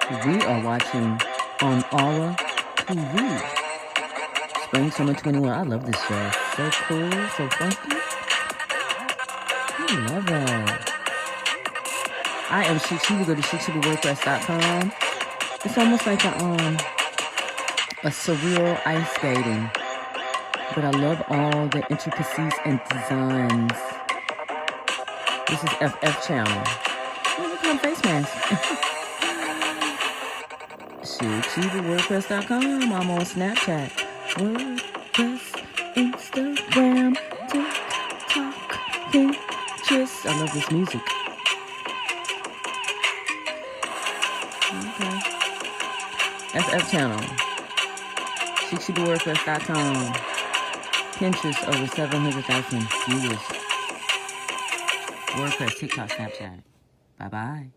We are watching on Aura TV. Spring Summer 21. I love this show. So cool, so funky. I love that. I am Chic Chiba. Go to ChicChibaWordPress.com. It's almost like a surreal ice skating. But I love all the intricacies and designs. This is FF channel. Oh, look at my face mask. ChicChibaWordPress.com. I'm on Snapchat, WordPress, Instagram, TikTok, Pinterest. I love this music. Okay. FF channel. ChicChibaWordPress.com. Pinterest over 700,000 viewers. WordPress, TikTok, Snapchat. Bye-bye.